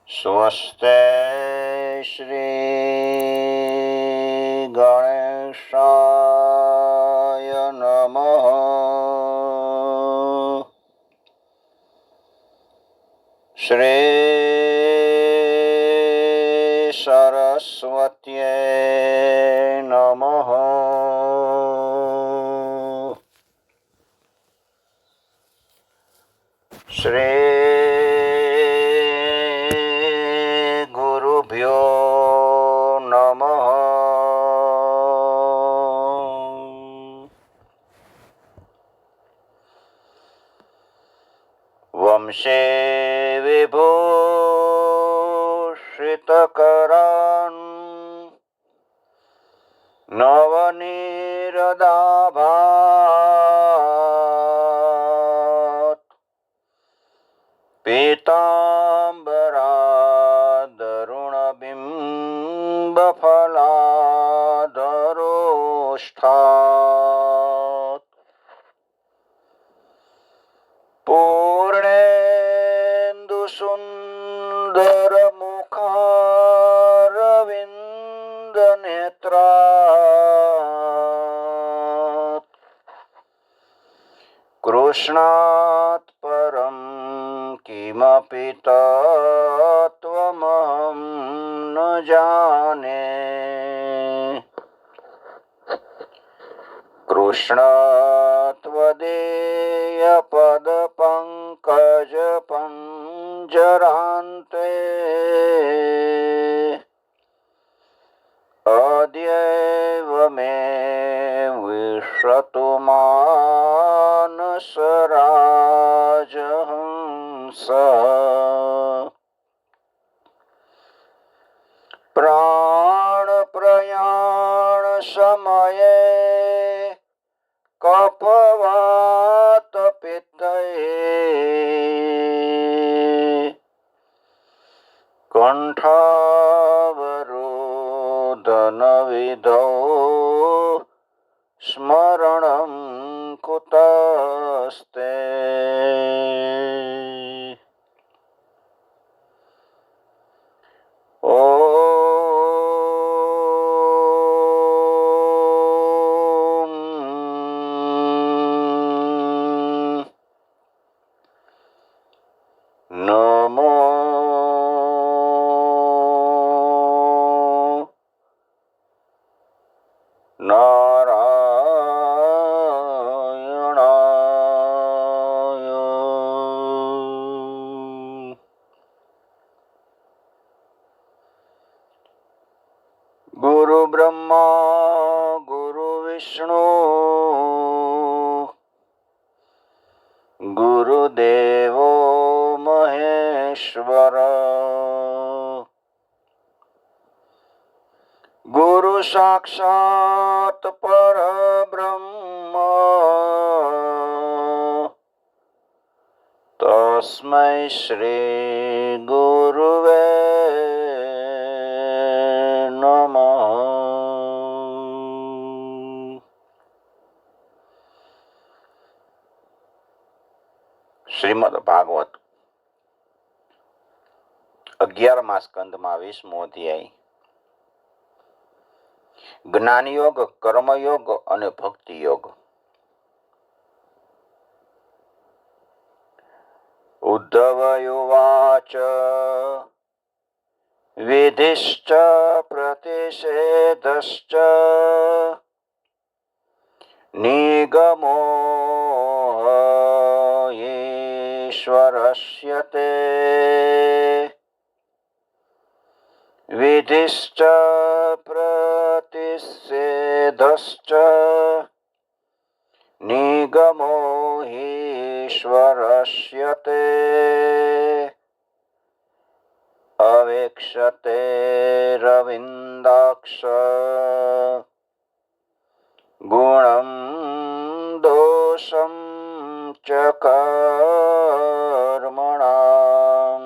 સ્વસ્તે શ્રી ગણેશાય નમઃ. શ્રી સરસ્વત્યે નમઃ. શ્રી ગુરુભ્યો નમઃ. વંશે વિભૂષિતકરાન નવનીરદાભાત પીતાંબરાદરુણબિંબફલાધરોષ્ઠાત પૂર્ણેન્દુસુંદરમુખારવિંદનેત્રાત કૃષ્ણાત પરમ કિમપિ તત્વમહં ન જાને. કૃષ્ણત્વદીય પદપંકજ પંજરાન્તે અદ્યૈવ મે વિશ્રતુ માનસરાજહંસ. પ્રાણ પ્રયાણ સમયે કફવાત પિત્તયે કંઠાવરોધન વિધો સ્મરણં કુતસ્તે. નમો નારાયણાય. ગુરુ બ્રહ્મા ગુરુ વિષ્ણુ ગુરુદેવો મહેશ્વર. ગુરુ સાક્ષાત પરબ્રહ્મ તસ્મૈ શ્રી ગુરુવે નમઃ. શ્રીમદ ભાગવત 11મા સ્કંધમાં 20મો અધ્યાય. જ્ઞાનયોગ, કર્મયોગ અને ભક્તિ યોગ. ઉદ્ધવયુવાચ વિધિશ્ચ પ્રતિષેધશ્ચ નિગમો ઈશ્વરસ્ય તે. વિધિશ્ચ પ્રતિષેધશ્ચ નિગમો ઈશ્વરસ્ય તે. અવેક્ષતે રવિન્દાક્ષ ગુણં દોષં ચ કર્મણાં.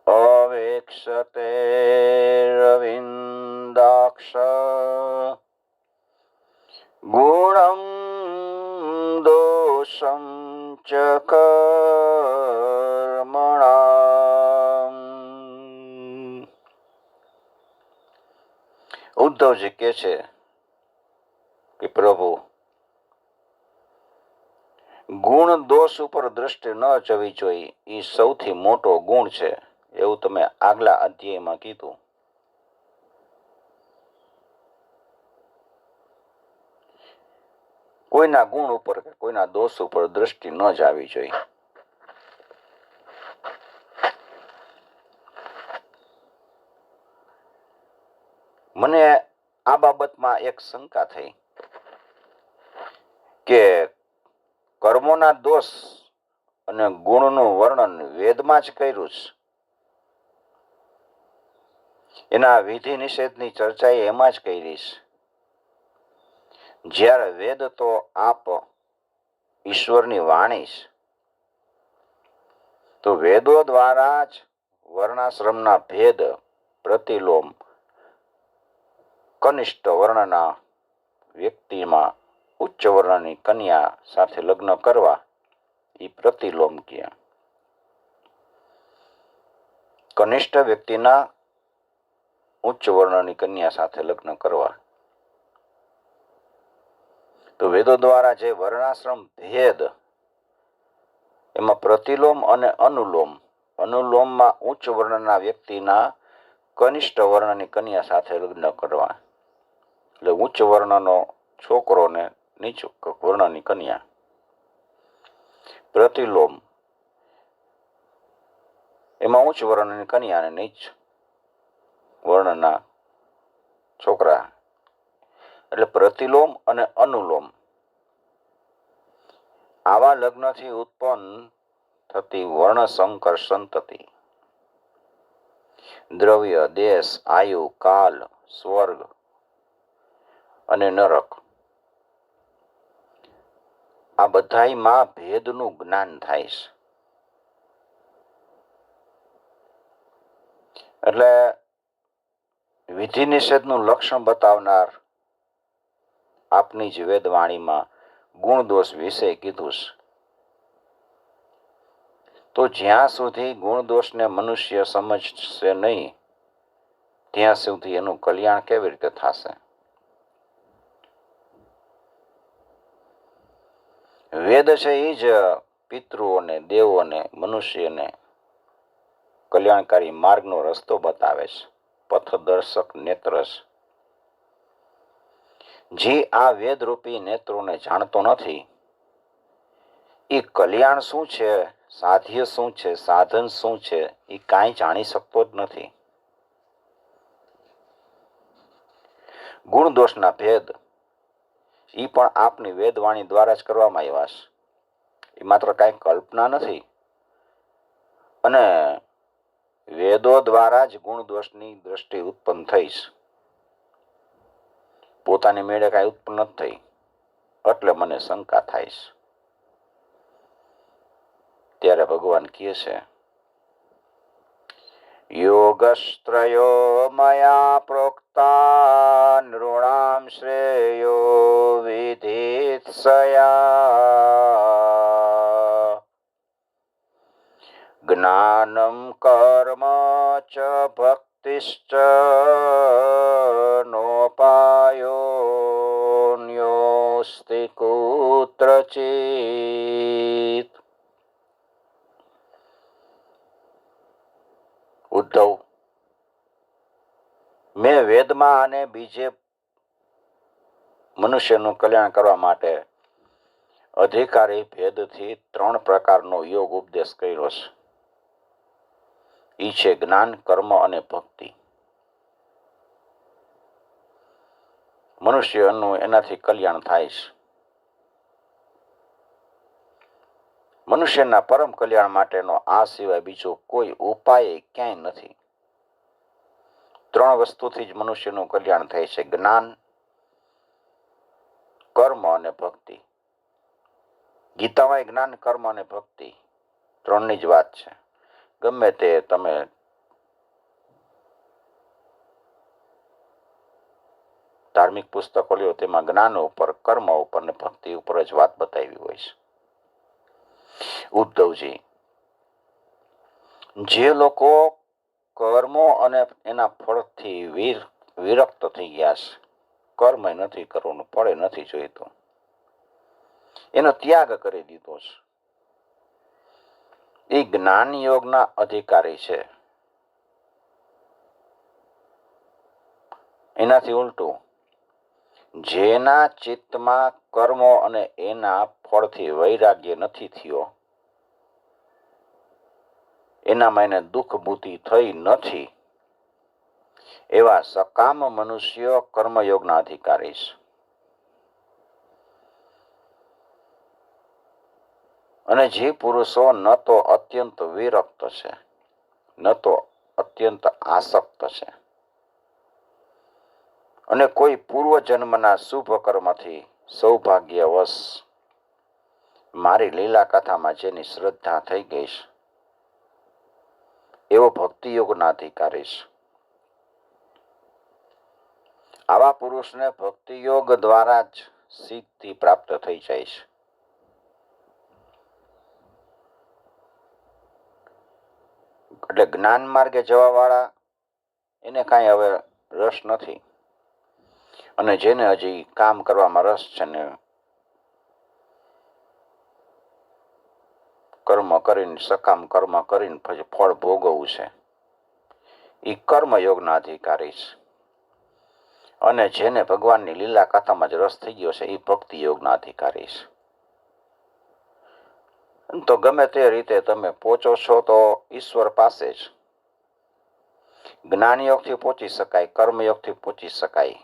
અવેક્ષતે રવિન્દાક્ષ ગુણં દોષં ચ કર્મણાં. ઉદ્ધવજી કહે છે કે પ્રભુ, ગુણ દોષ ઉપર દ્રષ્ટિ ન જવી જોઈએ, એ સૌથી મોટો ગુણ છે, એવું તમે આગલા અધ્યાયમાં કીધું. કોઈના ગુણ ઉપર કે કોઈના દોષ ઉપર દ્રષ્ટિ ન જવી જોઈએ. મને આ બાબતમાં એક શંકા થઈ કે કર્મોના દોષ અને ગુણનું વર્ણન વેદમાં જ કર્યું છે. એના વિધિ નિષેધની ચર્ચા એમાં જ કરી છે. જ્યારે વેદ તો આપ ઈશ્વરની વાણી છે, તો વેદો દ્વારા જ વર્ણાશ્રમના ભેદ, પ્રતિલોમ, કનિષ્ઠ વર્ણના વ્યક્તિમાં ઉચ્ચ વર્ણની કન્યા સાથે લગ્ન કરવા, એ પ્રતિલોમ કહે. કનિષ્ઠ વ્યક્તિના ઉચ્ચ વર્ણની કન્યા સાથે લગ્ન કરવા, તો વેદો દ્વારા જે વર્ણાશ્રમ ભેદ, એમાં પ્રતિલોમ અને અનુલોમ, અનુલોમમાં ઉચ્ચ વર્ણના વ્યક્તિના કનિષ્ઠ વર્ણની કન્યા સાથે લગ્ન કરવા, એટલે ઉચ્ચ વર્ણનો છોકરો ને નીચ વર્ણની કન્યા. પ્રતિલોમ એમાં ઉચ્ચ વર્ણની કન્યા અને નીચ વર્ણના છોકરા, એટલે પ્રતિલોમ અને અનુલોમ. આવા લગ્નથી ઉત્પન્ન થતી વર્ણસંકર સંતતિ, દ્રવ્ય, દેશ, આયુ, કાલ, સ્વર્ગ અને નરક, આ બધાયમાં ભેદનું જ્ઞાન થાય છે. એટલે વિધિ નિષેધનું લક્ષણ બતાવનાર આપની જ વેદવાણીમાં ગુણ દોષ વિશે કીધું છે. તો જ્યાં સુધી ગુણ દોષને મનુષ્ય સમજશે નહીં, ત્યાં સુધી એનું કલ્યાણ કેવી રીતે થશે? વેદ છે એ જ પિતૃઓને, દેવોને, મનુષ્યને કલ્યાણકારી માર્ગનો રસ્તો બતાવે છે, પથદર્શક નેત્ર છે. જે આ વેદરૂપી નેત્રોને જાણતો નથી, એ કલ્યાણ શું છે, સાધ્ય શું છે, સાધન શું છે, એ કાંઈ જાણી શકતો જ નથી. ગુણ દોષના ભેદ એ પણ આપની વેદવાણી દ્વારા જ કરવામાં આવ્યા છે. એ માત્ર કાંઈ કલ્પના નથી. અને વેદો દ્વારા જ ગુણ દોષની દ્રષ્ટિ ઉત્પન્ન થઈ છે. પોતાની મેળે કાંઈ ઉત્પન્ન નથી થઈ, એટલે મને શંકા થાય છે. ત્યારે ભગવાન કહે છે, યોગસ્ત્રયો મયા પ્રોક્તા નૃણામ શ્રેયો વિધિત્સયા જ્ઞાનમ કર્મ ચ ભક્તિશ્ચ નોપાયો ન્યોસ્તિ કુત્રચિત. ઉદ્ધવ, મેં વેદમાં અને બીજે મનુષ્યનું કલ્યાણ કરવા માટે અધિકારી ભેદથી 3 પ્રકારનો યોગ ઉપદેશ કર્યો છે. એ છે જ્ઞાન, કર્મ અને ભક્તિ. મનુષ્યનું એનાથી કલ્યાણ થાય છે. મનુષ્યના પરમ કલ્યાણ માટેનો આ સિવાય બીજો કોઈ ઉપાય ક્યાંય નથી. 3 વસ્તુથી જ મનુષ્યનું કલ્યાણ થાય છે: જ્ઞાન, કર્મ અને ભક્તિ. ગીતામાં જ્ઞાન, કર્મ અને ભક્તિ 3ની જ વાત છે. ગમે તે તમે ધાર્મિક પુસ્તકો લ્યો, તેમાં જ્ઞાન ઉપર, કર્મ ઉપર અને ભક્તિ ઉપર જ વાત બતાવી હોય છે. ઉદ્ધવજી, જે લોકો કર્મો અને એના ફળથી વિરક્ત થઈ ગયા છે, કર્મ નથી કરવાનું, ફળે નથી જોઈતું, એનો ત્યાગ કરી દીધો છે. એ જ્ઞાન યોગના અધિકારી છે. એનાથી ઉલટું, જેના ચિત્તમાં કર્મો અને એના ફળથી વૈરાગ્ય નથી થયો, એનામાં એને દુઃખ બુદ્ધિ થઈ નથી, એવા સકામ મનુષ્યો કર્મયોગના અધિકારી છે. અને જે પુરુષો ન તો અત્યંત વિરક્ત છે, ન તો અત્યંત આસક્ત છે, અને કોઈ પૂર્વ જન્મના શુભ કર્મથી સૌભાગ્યવશ મારી લીલા કથામાં જેની શ્રદ્ધા થઈ ગઈ છે, એવો ભક્તિયોગના અધિકારી છે. આવા પુરુષને ભક્તિયોગ દ્વારા જ સિદ્ધિ પ્રાપ્ત થઈ જાય છે. એટલે જ્ઞાન માર્ગે જવા વાળા એને કાંઈ હવે રસ નથી, અને જેને હજી કામ કરવામાં રસ છે ને કર્મ કરીને, સકામ કર્મ કરીને પછી ફળ ભોગવવું છે, એ કર્મયોગના અધિકારી છે. અને જેને ભગવાનની લીલા કથામાં જ રસ થઈ ગયો છે, એ ભક્તિ યોગના અધિકારી છે. તો ગમે તે રીતે તમે પહોંચો છો તો ઈશ્વર પાસે જ. જ્ઞાનયોગથી પહોંચી શકાય, કર્મયોગથી પહોંચી શકાય.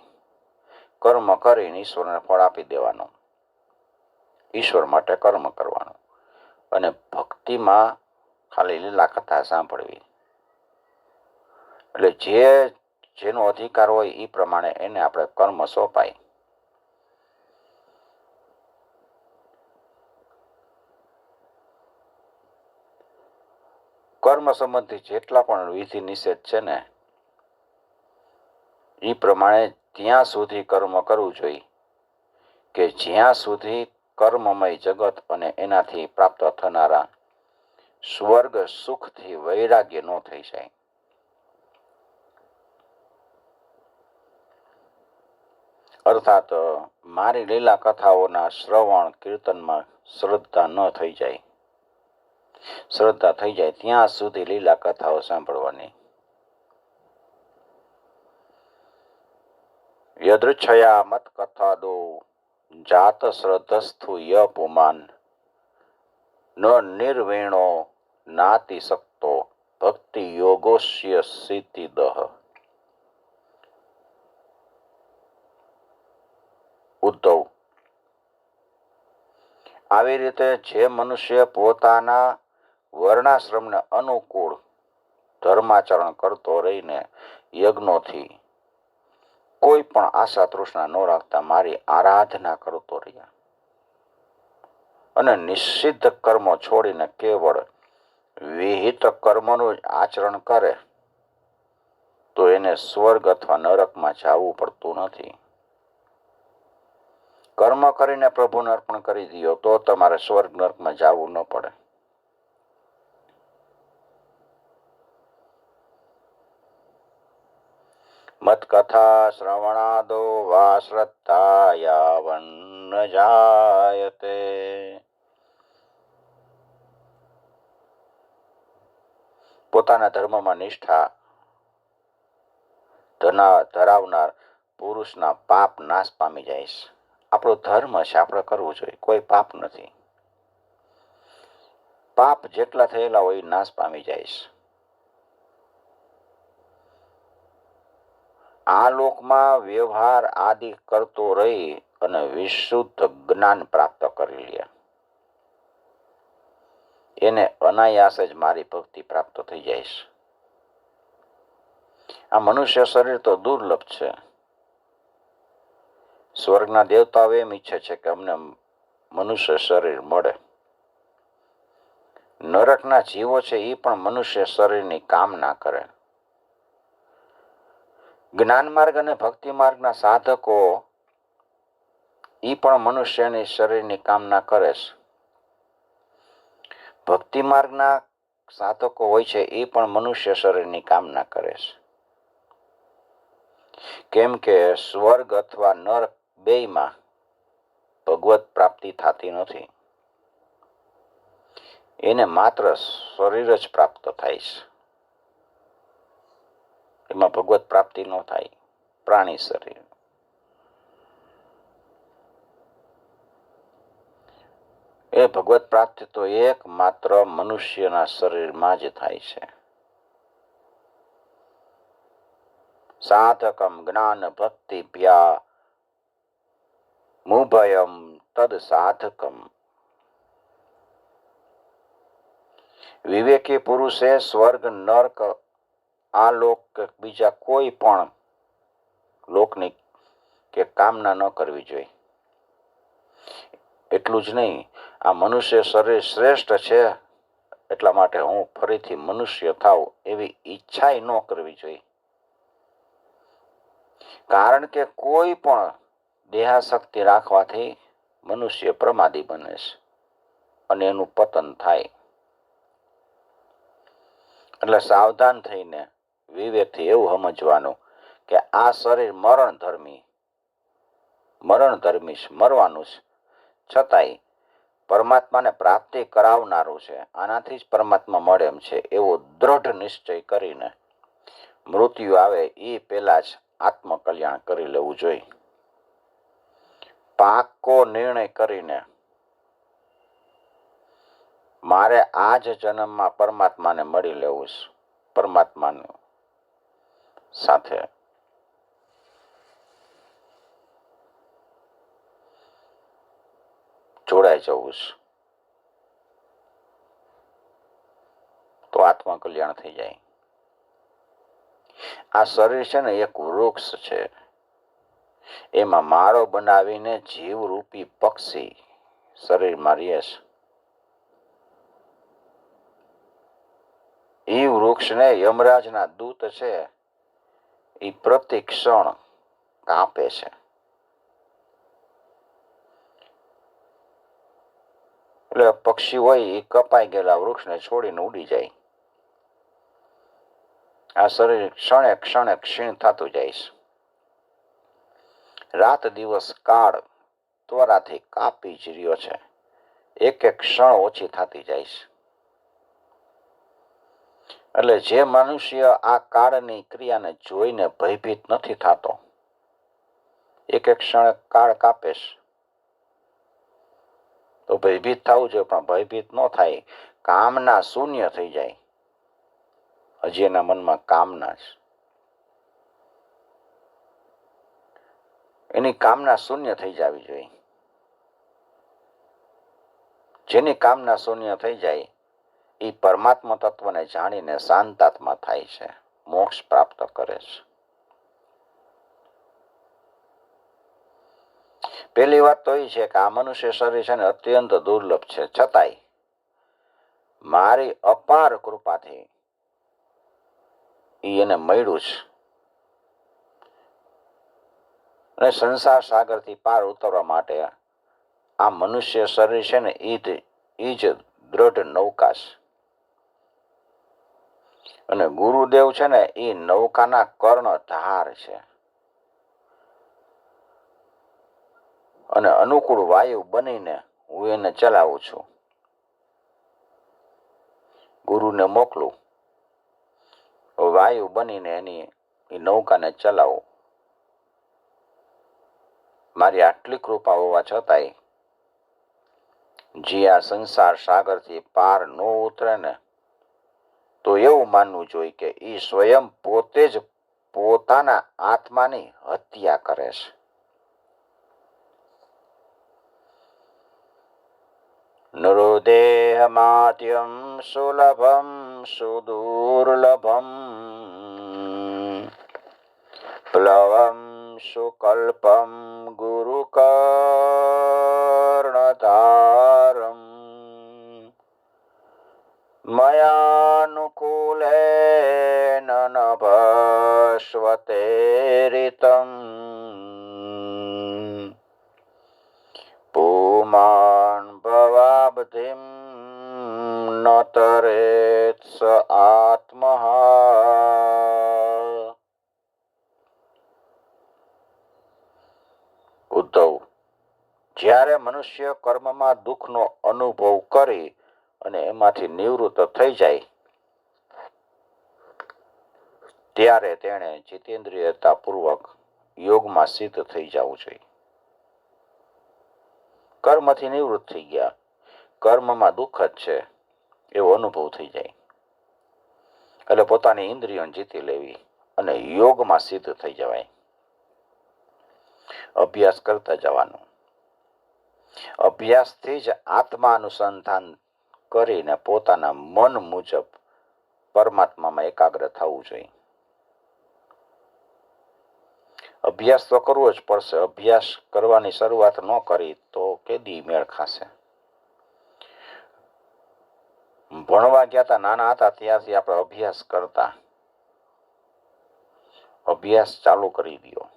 કર્મ કરીને ઈશ્વરને ફળ આપી દેવાનું, ઈશ્વર માટે કર્મ કરવાનું, અને ભક્તિમાં ખાલી લીલા કથા સાંભળવી. એટલે જેનો અધિકાર હોય એ પ્રમાણે એને આપણે કર્મ સોંપાય. કર્મ સંબંધી જેટલા પણ વિધિ નિષેધ છે ને, એ પ્રમાણે ત્યાં સુધી કર્મ કરવું જોઈએ કે જ્યાં સુધી કર્મમય જગત અને એનાથી પ્રાપ્ત થનારા સ્વર્ગ સુખથી વૈરાગ્ય ન થઈ જાય. અર્થાત મારી લીલા કથાઓના શ્રવણ કીર્તનમાં શ્રદ્ધા ન થઈ જાય. શ્રદ્ધા થઈ જાય ત્યાં સુધી લીલા કથાઓ સાંભળવાની. યદૃચ્છયા મત કથાદો જાત શ્રદ્ધસ્થુ ય પુમાન ન નિર્વેણો નાતિ સક્તો ભક્તિ યોગોસ્ય સિદ્ધિદઃ. ઉદ્ધવ, આવી રીતે જે મનુષ્ય પોતાના વર્ણાશ્રમને અનુકૂળ ધર્માચરણ કરતો રહીને યજ્ઞોથી કોઈ પણ આશા તૃષ્ણા ન રાખતા મારી આરાધના કરતો રહ્યા અને નિષિદ્ધ કર્મો છોડીને કેવળ વિહિત કર્મનું જ આચરણ કરે તો એને સ્વર્ગ અથવા નરકમાં જવું પડતું નથી. કર્મ કરીને પ્રભુને અર્પણ કરી દો તો તમારે સ્વર્ગ નરકમાં જવું ન પડે. મત કથા શ્રવણાદો વા શ્રદ્ધા યાવન્ન જાયતે. પોતાના ધર્મમાં નિષ્ઠા ધરાવનાર પુરુષના પાપ નાશ પામી જાય છે. આપણો ધર્મ છે, આપણે કરવું જોઈએ, કોઈ પાપ નથી. પાપ જેટલા થયેલા હોય એ નાશ પામી જાય છે. આ લોકમાં વ્યવહાર આદિ કરતો રહી અને વિશુદ્ધ જ્ઞાન પ્રાપ્ત કરી લે, એને અનાયાસ જ મારી ભક્તિ પ્રાપ્ત થઈ જાય છે. આ મનુષ્ય શરીર તો દુર્લભ છે. સ્વર્ગના દેવતાઓ એમ ઈચ્છે છે કે અમને મનુષ્ય શરીર મળે. નરકના જીવો છે એ પણ મનુષ્ય શરીરની કામના કરે. જ્ઞાન માર્ગ અને ભક્તિ માર્ગના સાધકો એ પણ મનુષ્યની શરીરની કામના કરે છે. ભક્તિ માર્ગના સાધકો હોય છે એ પણ મનુષ્ય શરીરની કામના કરે છે. કેમ કે સ્વર્ગ અથવા નરક બેયમાં ભગવત પ્રાપ્તિ થતી નથી. એને માત્ર શરીર જ પ્રાપ્ત થાય છે. એમાં ભગવત પ્રાપ્તિ ન થાય. પ્રાણી શરીર એ ભગવત પ્રાપ્તિ તો એકમાત્ર મનુષ્યના શરીરમાં જ થાય છે. સાધકમ જ્ઞાન ભક્તિભ્યા મુભયમ તદ સાધકમ. વિવેકી પુરુષે સ્વર્ગ નર્ક આ લોક કે બીજા કોઈ પણ લોકની કે કામના ન કરવી જોઈએ. એટલું જ નહીં, આ મનુષ્ય શરીર શ્રેષ્ઠ છે એટલા માટે હું ફરીથી મનુષ્ય થાઉં એવી ઈચ્છા ન કરવી જોઈએ. કારણ કે કોઈ પણ દેહાશક્તિ રાખવાથી મનુષ્ય પ્રમાદી બને છે અને એનું પતન થાય. એટલે સાવધાન થઈને વિવેકથી એવું સમજવાનું કે આ શરીર મરણ ધર્મી છે, મરવાનું છે, છતાંય પરમાત્માને પ્રાપ્તિ કરાવનારું છે, આનાથી જ પરમાત્મા મળે એમ છે એવો દ્રઢ નિશ્ચય કરીને મૃત્યુ આવે એ પહેલા જ આત્મકલ્યાણ કરી લેવું જોઈએ. પાકો નિર્ણય કરીને મારે આ જ જન્મમાં પરમાત્માને મળી લેવું છે, પરમાત્માની સાથે જોડાઈ જવું છે, તો આત્મકલ્યાણ થઈ જાય. આ શરીર છે ને એક વૃક્ષ છે. એમાં માળો બનાવીને જીવરૂપી પક્ષી શરીરમાં રહે છે. એ વૃક્ષને યમરાજના દૂત છે એ પ્રતિ ક્ષણ કાપે છે. એટલે પક્ષી હોય એ કપાઈ ગયેલા વૃક્ષને છોડીને ઉડી જાય. આ શરીર ક્ષણે ક્ષણે ક્ષીણ થતું જાય છે. રાત દિવસ કાળ ત્વરાથી કાપી જ રહ્યો છે. એક એક ક્ષણ ઓછી થતી જાય છે. એટલે જે મનુષ્ય આ કાળની ક્રિયાને જોઈને ભયભીત નથી થતો, એક એક ક્ષણ કાળ કાપે છે, તો ભયભીત થવું જોઈએ, પણ ભયભીત ન થાય. કામના શૂન્ય થઈ જાય. હજી એના મનમાં કામના છે. એની કામના શૂન્ય થઈ જવી જોઈએ. જેની કામના શૂન્ય થઈ જાય એ પરમાત્મા તત્વને જાણીને શાંતાત્મા થાય છે, મોક્ષ પ્રાપ્ત કરે છે. પહેલી વાત તો એ છે કે આ મનુષ્ય શરીર છે ને અત્યંત દુર્લભ છે, છતાંય મારી અપાર કૃપાથી એને મળ્યું છે. અને સંસાર સાગરથી પાર ઉતરવા માટે આ મનુષ્ય શરીર છે ને એ જ દ્રઢ નૌકા છે. અને ગુરુદેવ છે ને એ નૌકાના કર્ણધાર છે. અને અનુકૂળ વાયુ બનીને હું એને ચલાવું છું. ગુરુને મોકલું, વાયુ બનીને એની એ નૌકાને ચલાવું. મારી આટલી કૃપા હોવા છતાંય જે આ સંસાર સાગરથી પાર ન ઉતરે ને, તો એવું માનવું જોઈએ કે એ સ્વયં પોતે જ પોતાના આત્માની હત્યા કરે છે. નૃદેહમાદ્યમ સુલભમ સુદુર્લભમ પ્લવમ સુકલ્પમ ગુરુકર્ણધારમ મયાનુકૂલેન નભસ્વતે રિતમ પુમાન ભવાબ્ધિમ ન તરેત સ આત્મહા. જ્યારે મનુષ્ય કર્મમાં દુઃખનો અનુભવ કરી અને એમાંથી નિવૃત્ત થઈ જાય ત્યારે તેણે જીતેન્દ્રિયતાપૂર્વક યોગમાં સિદ્ધ થઈ જવું જોઈએ. કર્મથી નિવૃત્ત થઈ ગયા, કર્મમાં દુઃખ જ છે એવો અનુભવ થઈ જાય એટલે પોતાની ઇન્દ્રિયોને જીતી લેવી અને યોગમાં સિદ્ધ થઈ જવાય. અભ્યાસ કરતા જવાનું. અભ્યાસથી જ આત્મા અનુસંધાન કરીને પોતાના મન મુજબ પરમાત્મામાં એકાગ્ર થવું જોઈએ. અભ્યાસ તો કરવો જ પડશે. અભ્યાસ કરવાની શરૂઆત ન કરી તો કેદી મેળ ખાશે? ભણવા ગયા હતા, નાના હતા ત્યાંથી આપણે અભ્યાસ કરતા. અભ્યાસ ચાલુ કરી દો.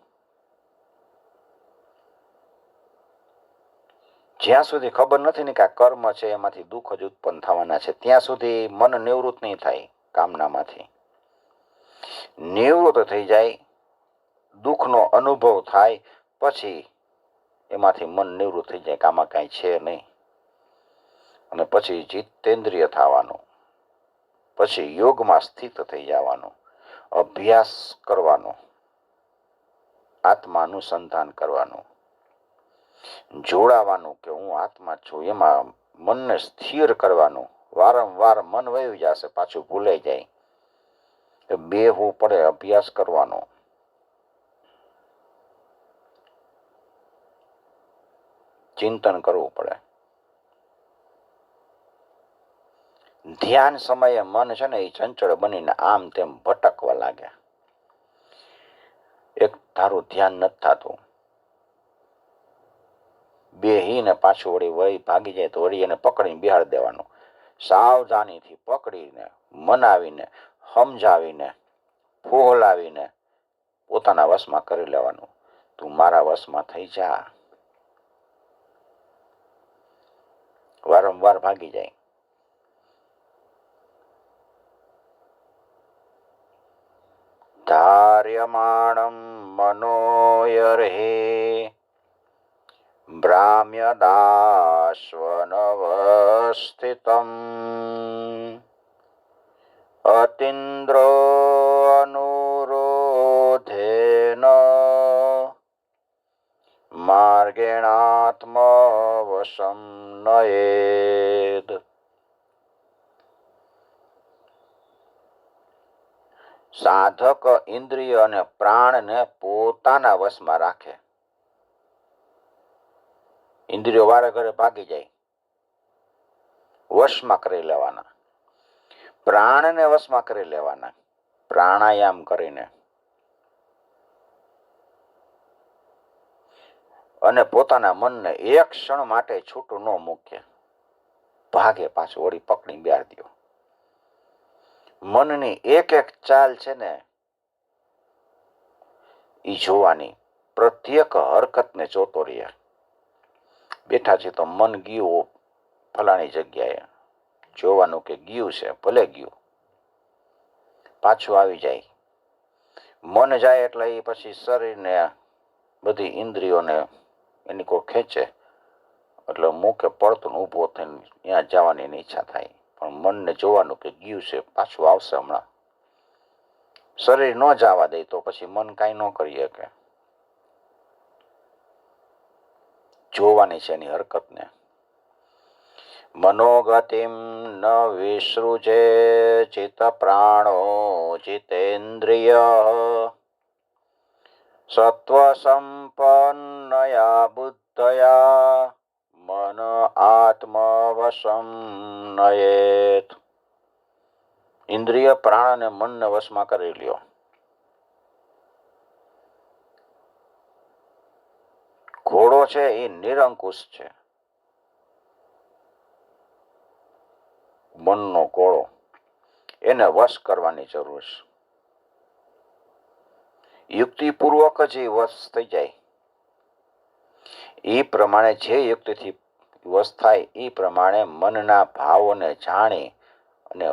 જ્યાં સુધી ખબર નથી ને કે આ કર્મ છે એમાંથી દુઃખ જ ઉત્પન્ન થવાના છે ત્યાં સુધી મન નિવૃત્ત નહીં થાય. કામનામાંથી નિવૃત્ત થઈ જાય, દુઃખનો અનુભવ થાય, પછી એમાંથી મન નિવૃત્ત થઈ જાય કે આમાં કાંઈ છે નહીં, અને પછી જીતેન્દ્રિય થવાનું, પછી યોગમાં સ્થિત થઈ જવાનું, અભ્યાસ કરવાનો, આત્મા અનુસંધાન કરવાનું, જોડાવાનું કે હું આત્મા છું, એમાં મનને સ્થિર કરવાનું. વારંવાર મન વયું જશે, પાછું ભૂલાઈ જાય. બેહવું પડે, અભ્યાસ કરવાનો. ચિંતન કરવું પડે. ધ્યાન સમયે મન છે ને એ ચંચળ બનીને આમ તેમ ભટકવા લાગે. એક ધારું ધ્યાન નથી થતું. બેહીને પાછું વળી વહી ભાગી જાય તો વળી એને પકડીને બિહાડી દેવાનું. સાવધાનીથી પકડીને, મનાવીને, સમજાવીને, ફોહલાવીને પોતાના વશમાં કરી લેવાનું. તું મારા વશમાં થઈ જા. વારંવાર ભાગી જાય. ધાર્યમાણમ મનોયર્હે ભ્રામ્યદાશ્વનવસ્થિતમ અતિન્દ્રો અનુરોધેન માર્ગેણાત્મવશમ નયેદ. સાધક ઇન્દ્રિય અને પ્રાણને પોતાના વશમાં રાખે. ઇન્દ્રિયો વારે ઘરે ભાગી જાય, વશમાં કરી લેવાના. પ્રાણને વશમાં કરી લેવાના પ્રાણાયામ કરીને, અને પોતાના મનને એક ક્ષણ માટે છૂટું ન મૂકે. ભાગે પાછું વળી પકડી બેહાડી દો. મનની એક એક ચાલ છે ને એ જોવાની, પ્રત્યેક હરકતને જોતો રહે. બેઠા છે તો મન ગયું ફલાણી જગ્યાએ, જોવાનું કે ગયું છે, ભલે ગયું, પાછું આવી જાય. મન જાય એટલે એ પછી શરીરને બધી ઇન્દ્રિયોને એની કોઈ ખેંચે એટલે મૂકે પડતું ઊભો થઈને ત્યાં જવાની એની ઈચ્છા થાય. પણ મનને જોવાનું કે ગયું છે, પાછું આવશે હમણાં. શરીર ન જવા દે તો પછી મન કાંઈ ન કરી શકે. જોવાની છે એની હરકતને. મનોગતિમ ન વિસૃજે ચિત્ત પ્રાણો જીતેન્દ્રિય સત્વ સંપન્નયા બુદ્ધયા મન આત્મવશમ નયેત. ઇન્દ્રિય, પ્રાણ અને મનને વશમાં કરી લ્યો. ઘોડો છે એ નિરંકુશ છે, મનનો ઘોડો, એને વશ કરવાની જરૂર છે. યુક્તિપૂર્વક જ એ વશ થઈ જાય. એ પ્રમાણે જે યુક્તિથી વશ થાય એ પ્રમાણે મનના ભાવોને જાણી અને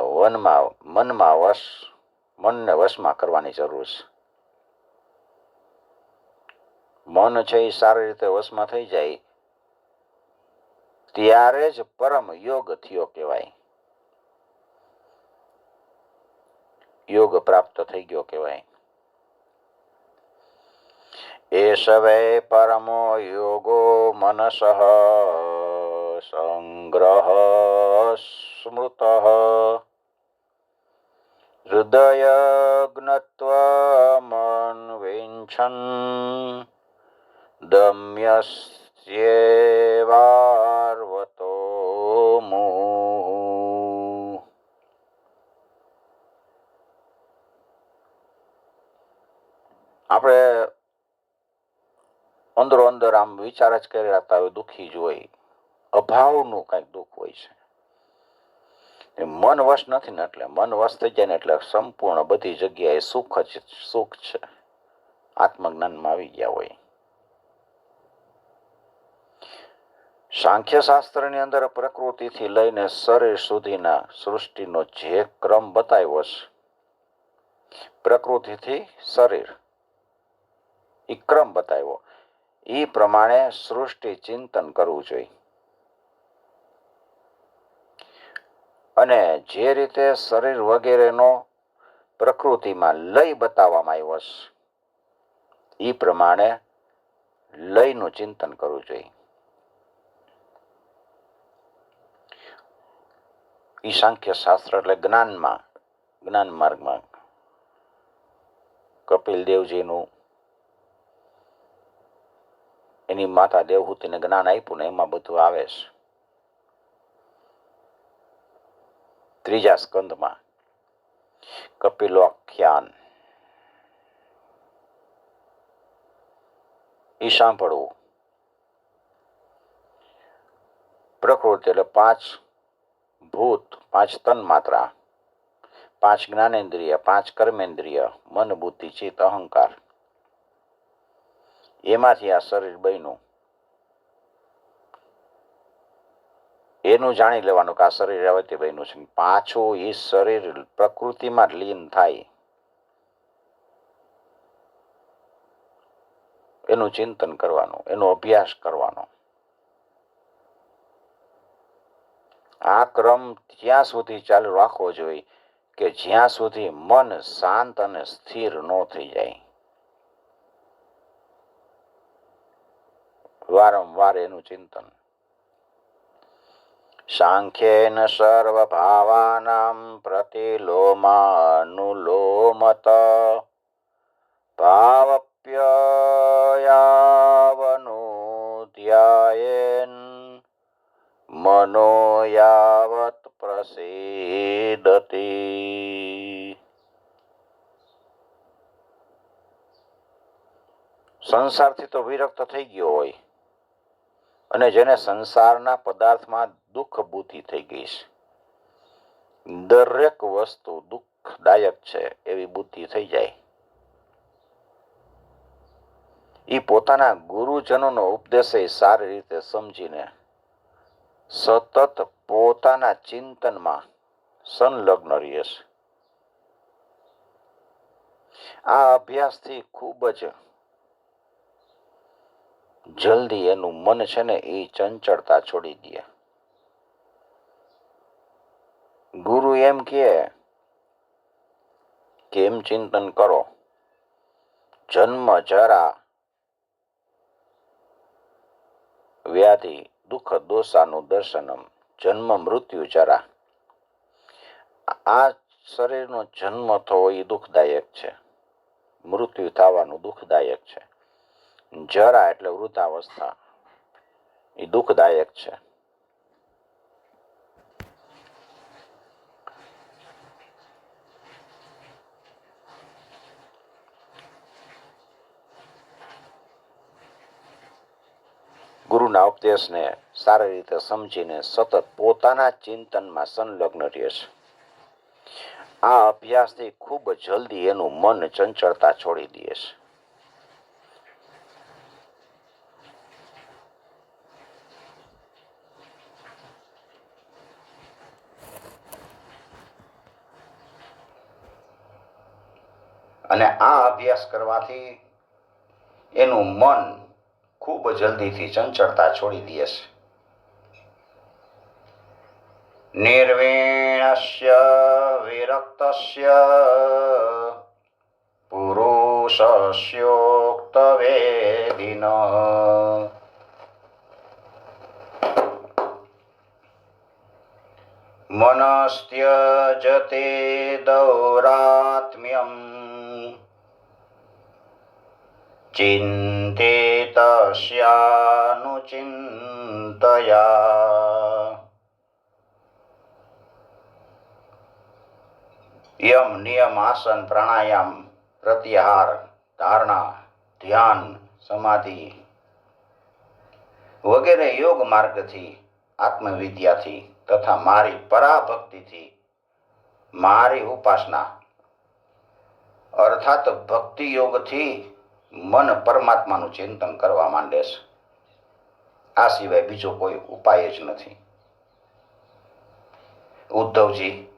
મનને વશમાં કરવાની જરૂર છે. મન છે એ સારી રીતે વશમાં થઈ જાય ત્યારે જ પરમ યોગ થયો કહેવાય. યોગ પ્રાપ્ત થઈ ગયો કહેવાય. એષ વૈ પરમો યોગો મનસઃ સંગ્રહ સ્મૃત હૃદય જ્ઞત્વમન્વિંછન દમ્યસ્યેવાર્વતો મુઃ. આપણે અંદરો અંદર આમ વિચાર જ કરી રહેતા હોય, દુઃખી જ હોય, અભાવનું કંઈક દુઃખ હોય છે. મન વશ નથી ને, એટલે મન વશ થઈ જાય ને એટલે સંપૂર્ણ બધી જગ્યાએ સુખ જ સુખ છે. આત્મજ્ઞાનમાં આવી ગયા હોય. સાંખ્ય શાસ્ત્રની અંદર પ્રકૃતિથી લઈને શરીર સુધીના સૃષ્ટિનો જે ક્રમ બતાવ્યો છે, પ્રકૃતિથી શરીર એ ક્રમ બતાવ્યો, એ પ્રમાણે સૃષ્ટિ ચિંતન કરવું જોઈએ. અને જે રીતે શરીર વગેરેનો પ્રકૃતિમાં લય બતાવવામાં આવ્યો છે, એ પ્રમાણે લયનું ચિંતન કરવું જોઈએ. એ સાંખ્ય શાસ્ત્ર એટલે જ્ઞાન માર્ગમાં કપિલ દેવજીનું એની માતા દેવહૂતિને જ્ઞાન આપ્યું ને એમાં બધું આવે છે. 3જા સ્કંદમાં કપિલોખ્યાન એ સાંભળવું. પ્રકૃતિ એટલે 5 ભૂત, 5 તન માત્રા, 5 જ્ઞાનેન્દ્રિય, 5 કર્મેન્દ્રિય, મન બુદ્ધિ ચિત્ત અહંકાર, એમાંથી આ શરીર બન્યું. એનું જાણી લેવાનું કે આ શરીર એવાથી બન્યું છે. પાછું એ શરીર પ્રકૃતિમાં લીન થાય એનું ચિંતન કરવાનું, એનો અભ્યાસ કરવાનો. આ ક્રમ ત્યાં સુધી ચાલુ રાખવો જોઈએ કે જ્યાં સુધી મન શાંત અને સ્થિર ન થઈ જાય. વારંવાર એનું ચિંતન. સાંખ્યેન સર્વભાવાનાં પ્રતિલોમાનુલોમત ભાવપ્યયાવનુધ્યાયેન મનો યાવત પ્રસીદતિ. સંસારથી તો વિરક્ત થઈ ગયો હોય અને જેને સંસારના પદાર્થમાં દુઃખ બુદ્ધિ થઈ ગઈ છે, દરેક વસ્તુ દુઃખદાયક છે એવી બુદ્ધિ થઈ જાય, એ પોતાના ગુરુજનોનો ઉપદેશ સારી રીતે સમજીને સતત પોતાના ચિંતનમાં સંલગ્ન રહે છે. આ અભ્યાસથી ખૂબ જ જલ્દી એનું મન છે ને એ ચંચળતા છોડી દે. ગુરુ એમ કે એમ ચિંતન કરો, જન્મ જરા વ્યાધિ દુઃખ દોષાનું દર્શનમ, જન્મ મૃત્યુ જરા. આ શરીરનો જન્મ થવો એ દુઃખદાયક છે, મૃત્યુ થવાનું દુઃખદાયક છે, જરા એટલે વૃદ્ધાવસ્થા એ દુઃખદાયક છે. ગુરુના ઉપદેશને સારી રીતે સમજીને સતત પોતાના ચિંતનમાં સંલગ્ન રહે છે. આ અભ્યાસથી ખૂબ જલ્દી એનું મન ચંચળતા છોડી દે છે. અને આ અભ્યાસ કરવાથી એનું મન ખૂબ જલ્દીથી ચંચળતા છોડી દે છે. નિર્વિણસ્ય વિરક્તસ્ય પુરુષસ્યોક્તવેદિન. મનસ્ત્યજતે દૌરાત્મ્યમ ચિંતેતસ્યાનુચિંતયા. યમ, નિયમ, આસન, પ્રાણાયામ, પ્રત્યાહાર, ધારણા, ધ્યાન, સમાધિ વગેરે યોગ માર્ગથી, આત્મવિદ્યાથી તથા મારી પરાભક્તિથી મારી ઉપાસના અર્થાત ભક્તિ યોગથી મન પરમાત્માનું ચિંતન કરવા માંડે છે. આ સિવાય બીજો કોઈ ઉપાય જ નથી. ઉદ્ધવજી,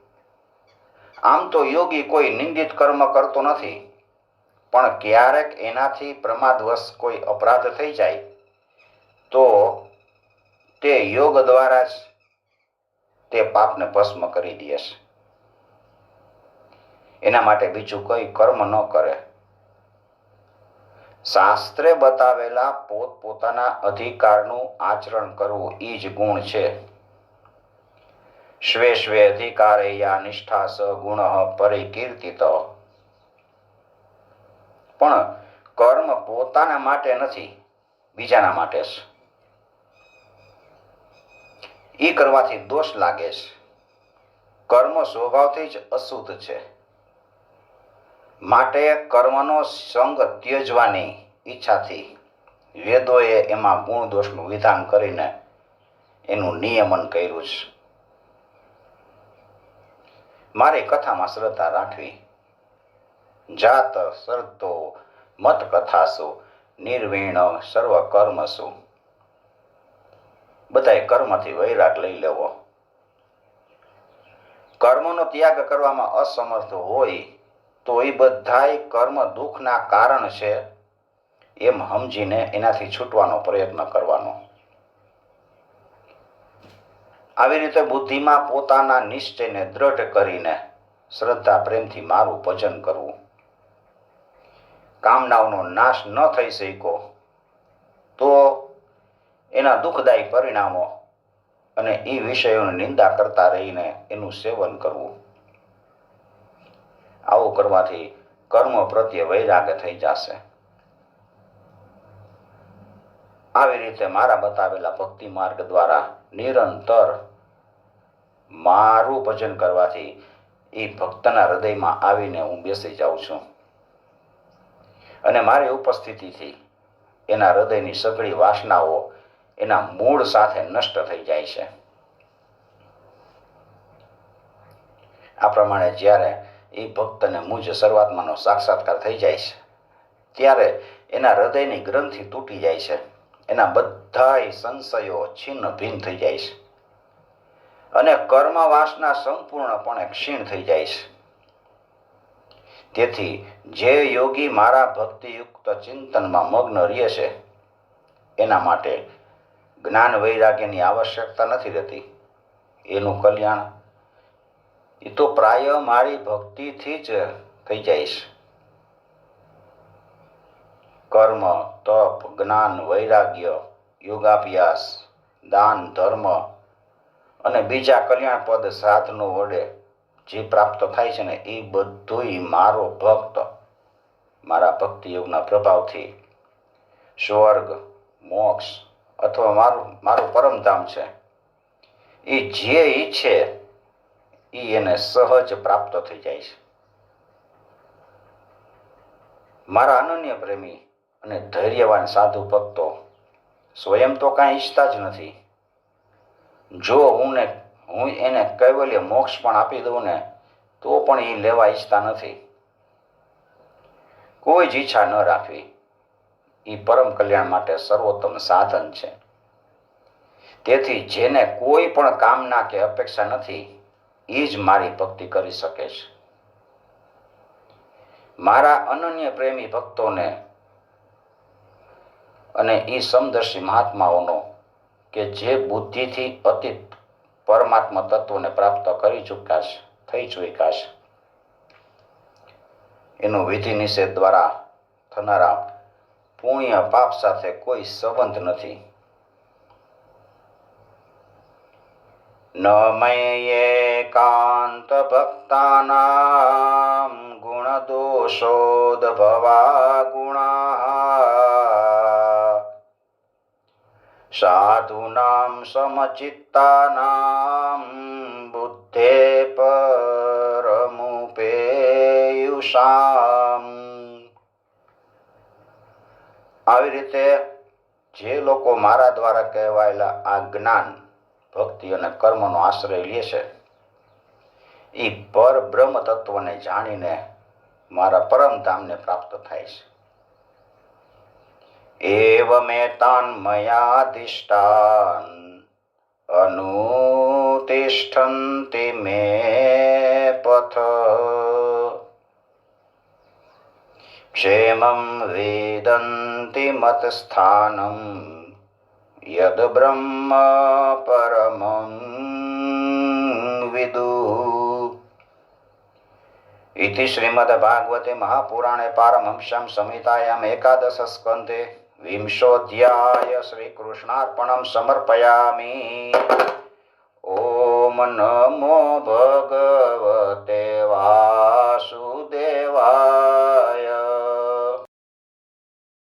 આમ તો યોગી કોઈ નિંદિત કર્મ કરતો નથી, પણ ક્યારેક એનાથી પ્રમાદવશ કોઈ અપરાધ થઈ જાય તો તે યોગ દ્વારા જ તે પાપને ભસ્મ કરી દે છે. એના માટે બીજું કોઈ કર્મ ન કરે. શાસ્ત્રે બતાવેલા પોતપોતાના અધિકારનું આચરણ કરવું એ જ ગુણ છે. સ્વે સ્વે અધિકારે યા નિષ્ઠા સ ગુણ પરિકીર્તિત. પણ કર્મ પોતાના માટે નથી, બીજાના માટે છે. એ કરવાથી દોષ લાગે છે. કર્મ સ્વભાવથી જ અશુદ્ધ છે. માટે કર્મનો સંગ ત્યજવાની ઈચ્છાથી વેદોએ એમાં ગુણ દોષનું વિધાન કરીને એનું નિયમન કર્યું છે. મારી કથામાં શ્રદ્ધા રાખવી. જાત શ્રદ્ધો મત કથાસુ નિર્વીણ સર્વ કર્મસુ. બધાય કર્મથી વૈરાગ લઈ લેવો. કર્મનો ત્યાગ કરવામાં અસમર્થ હોય તો એ બધાય કર્મ દુઃખના કારણ છે એમ સમજીને એનાથી છૂટવાનો પ્રયત્ન કરવાનો. આવી રીતે બુદ્ધિમાં પોતાના નિશ્ચયને દ્રઢ કરીને શ્રદ્ધા પ્રેમથી મારું ભજન કરવું. કામનાઓનો નાશ ન થઈ શક્યો તો એના દુઃખદાયી પરિણામો અને એ વિષયોની નિંદા કરતા રહીને એનું સેવન કરવું. આવું કરવાથી કર્મ પ્રત્યે વૈરાગ થઈ જશે. આવી રીતે મારા બતાવેલા ભક્તિ માર્ગ દ્વારા નિરંતર મારું ભજન કરવાથી એ ભક્તના હૃદયમાં આવીને હું બેસી જાઉં છું અને મારી ઉપસ્થિતિથી એના હૃદયની સઘળી વાસનાઓ એના મૂળ સાથે નષ્ટ થઈ જાય છે. આ પ્રમાણે જ્યારે એ ભક્તને મુજ સર્વાત્માનો સાક્ષાત્કાર થઈ જાય છે ત્યારે એના હૃદયની ગ્રંથિ તૂટી જાય છે. એના બધાય સંશયો છિન્ન ભિન્ન થઈ જાય છે અને કર્મ વાસના સંપૂર્ણપણે ક્ષીણ થઈ જાય છે. તેથી જે યોગી મારા ભક્તિયુક્ત ચિંતનમાં મગ્ન રહે છે એના માટે જ્ઞાન વૈરાગ્યની આવશ્યકતા નથી રહેતી. એનું કલ્યાણ એ તો પ્રાય મારી ભક્તિથી જ થઈ જાય છે. કર્મ, તપ, જ્ઞાન, વૈરાગ્ય, યોગાભ્યાસ, દાન, ધર્મ અને બીજા કલ્યાણપદ સાધનો વડે જે પ્રાપ્ત થાય છે ને એ બધુંય મારો ભક્ત મારા ભક્તિ યોગના પ્રભાવથી સ્વર્ગ, મોક્ષ અથવા મારું પરમધામ છે એ જે ઈચ્છે એ એને સહજ પ્રાપ્ત થઈ જાય છે. મારા અનન્ય પ્રેમી અને ધૈર્યવાન સાધુ ભક્તો સ્વયં તો કાંઈ ઈચ્છતા જ નથી. જો હું એને કૈવલ્ય મોક્ષ પણ આપી દઉં ને તો પણ એ લેવા ઈચ્છતા નથી. કોઈ જ ઈચ્છા ન રાખવી. એ પરમ કલ્યાણ માટે સર્વોત્તમ સાધન છે. તેથી જેને કોઈ પણ કામના કે અપેક્ષા નથી એ જ મારી ભક્તિ કરી શકે છે. મારા અનન્ય પ્રેમી ભક્તોને અને એ સમદર્શી મહાત્માઓનો કે જે બુદ્ધિથી અતીત પરમાત્મા તત્વને પ્રાપ્ત કરી ચૂક્યા છે, થઈ ચૂક્યા છે. એનું વિધિ નિષેધ દ્વારા થનારા પુણ્ય પાપ સાથે કોઈ સંબંધ નથી. ન મય્યેકાંત ભક્તાનામ ગુણ દોષોદભવા ગુણા સાધુનામ સમચિત્તાનામ બુદ્ધે પરમુપેયુષામ. આવી રીતે જે લોકો મારા દ્વારા કહેવાયેલા આ જ્ઞાન, ભક્તિ અને કર્મનો આશ્રય લે છે એ પર બ્રહ્મ તત્વને જાણીને મારા પરમધામને પ્રાપ્ત થાય છે. એવમેતાન મયાધિષ્ઠાન અનુતિષ્ઠન્તિ મે પથ ક્ષેમં વેદન્તિ મતસ્થાનમ યદ બ્રહ્મ પરમં વિદુઃ. ઇતિ શ્રીમદ્ભાગવતે મહાપુરાણે પારમહંસ્યામ સંહિતાયામ એકાદશ સ્કંધે વિંશોધ્યાય શ્રીકૃષ્ણાર્પણમ સમર્પયામિ. ઓમ નમો ભગવતે વા